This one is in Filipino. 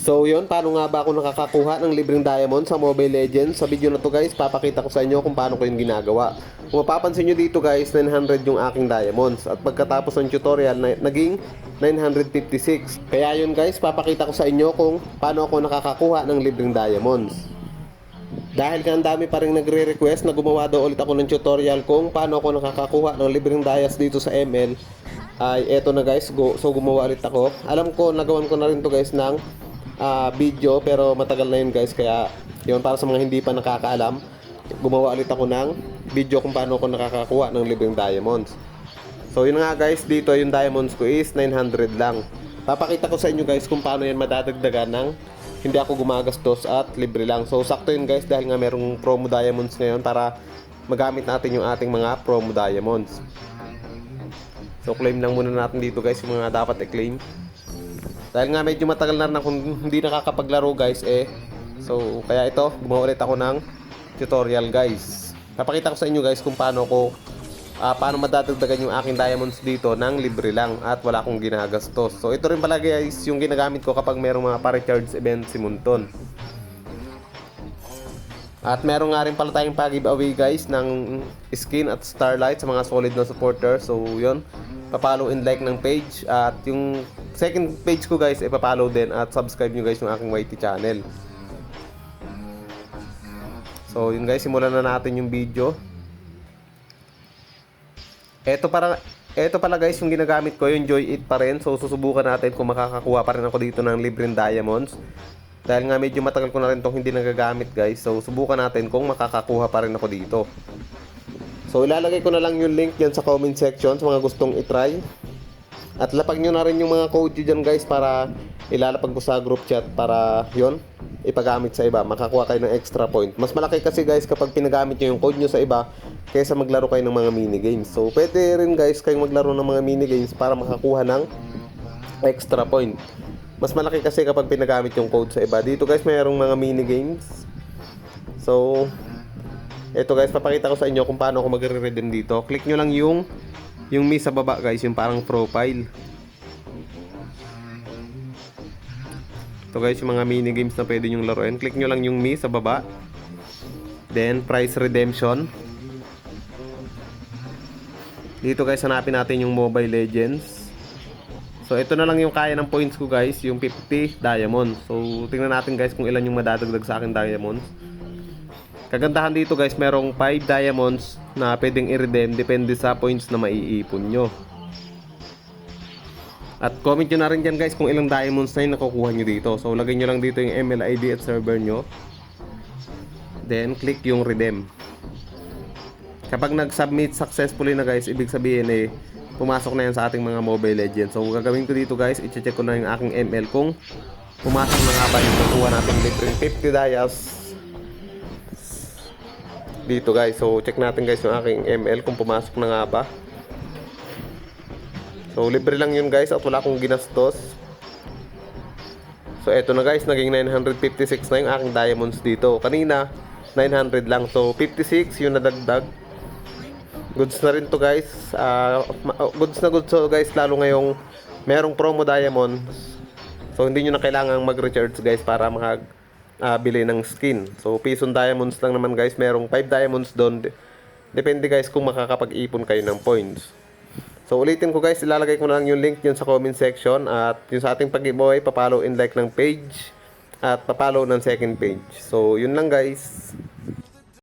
So yun, paano nga ba ako nakakakuha ng libreng diamond sa Mobile Legends? Sa video na to guys, papakita ko sa inyo kung paano ko yung ginagawa. Kung mapapansin nyo dito guys, 900 yung aking diamonds. At pagkatapos ng tutorial, naging 956. Kaya yun guys, papakita ko sa inyo kung paano ako nakakakuha ng libreng diamonds. Dahil nga ang dami pa rin nagre-request na gumawa daw ulit ako ng tutorial kung paano ako nakakakuha ng libreng dias dito sa ML, ay eto na guys, so gumawa ulit ako. Alam ko, nagawan ko na rin to guys ng video, pero matagal na yun guys, kaya yun, para sa mga hindi pa nakakaalam, gumawa ulit ako ng video kung paano ako nakakakuha ng libreng diamonds. So yun nga guys, dito yung diamonds ko is 900 lang. Papakita ko sa inyo guys kung paano yan madadagdagan ng hindi ako gumagastos at libre lang. So sakto yun guys, dahil nga merong promo diamonds ngayon para magamit natin yung ating mga promo diamonds. So claim lang muna natin dito guys yung mga dapat i-claim. Dahil nga medyo matagal na rin akong hindi nakakapaglaro guys So kaya ito, gumawa ulit ako ng tutorial guys. Papakita ko sa inyo guys kung paano paano madadagdagan yung aking diamonds dito ng libre lang at wala akong ginagastos. So ito rin pala guys yung ginagamit ko kapag merong mga pa-recharge event si Munton. At meron nga rin pala tayong pa-giveaway guys ng skin at starlight sa mga solid na supporter. So yun, papalo and like ng page. At yung second page ko guys, papalo din at subscribe nyo guys yung aking YT channel. So yun guys, simulan na natin yung video. Ito pala guys yung ginagamit ko, yung Joy 8 pa rin. So susubukan natin kung makakakuha pa rin ako dito ng libreng diamonds. Dahil nga medyo matagal ko na rin itong hindi nagagamit guys. So subukan natin kung makakakuha pa rin ako dito. So ilalagay ko na lang yung link dyan sa comment section sa mga gustong itry. At lapag nyo na rin yung mga code dyan guys para ilalapag ko sa group chat para yon ipagamit sa iba. Makakuha kayo ng extra point. Mas malaki kasi guys kapag pinagamit nyo yung code nyo sa iba kaysa maglaro kayo ng mga minigames. So pwede rin guys kayong maglaro ng mga minigames para makakuha ng extra point. Mas malaki kasi kapag pinagamit yung code sa iba. Dito guys mayroong mga minigames. So eto guys, papakita ko sa inyo kung paano ako magre-redeem dito. Click nyo lang yung me sa baba guys, yung parang profile. Ito guys yung mga minigames na pwede nyong laruin. Click nyo lang yung me sa baba. Then price redemption. Dito guys hanapin natin yung Mobile Legends. So ito na lang yung kaya ng points ko guys, yung 50 diamonds. So tingnan natin guys kung ilan yung madadagdag sa akin diamonds. Kagandahan dito guys, merong 5 diamonds na pwedeng i-redeem depende sa points na maiipon nyo. At comment nyo na rin dyan guys kung ilang diamonds na yung nakukuha nyo dito. So lagay nyo lang dito yung ML ID at server nyo. Then click yung redeem. Kapag nag-submit successfully na guys, ibig sabihin pumasok na yan sa ating mga Mobile Legends. So gagawin ko dito guys, i-check ko na yung aking ML kung pumasok na nga ba yung nakuha natin libreng 50 dias dito guys. So check natin guys yung aking ML kung pumasok na nga ba. So libre lang yun guys at wala akong ginastos. So eto na guys, naging 956 na yung aking diamonds dito. Kanina 900 lang, so 56 yung nadagdag. Goods na rin to guys. Goods na goods so guys, lalo ngayong merong promo diamonds. So hindi nyo na kailangang mag-recharge guys para bili ng skin. So piso diamonds lang naman guys, merong 5 diamonds doon. Depende guys kung makakapag-ipon kayo ng points. So ulitin ko guys, ilalagay ko na lang yung link yun sa comment section. At yung sa ating pag-giveaway, papalo and like ng page at papalo ng second page. So yun lang guys.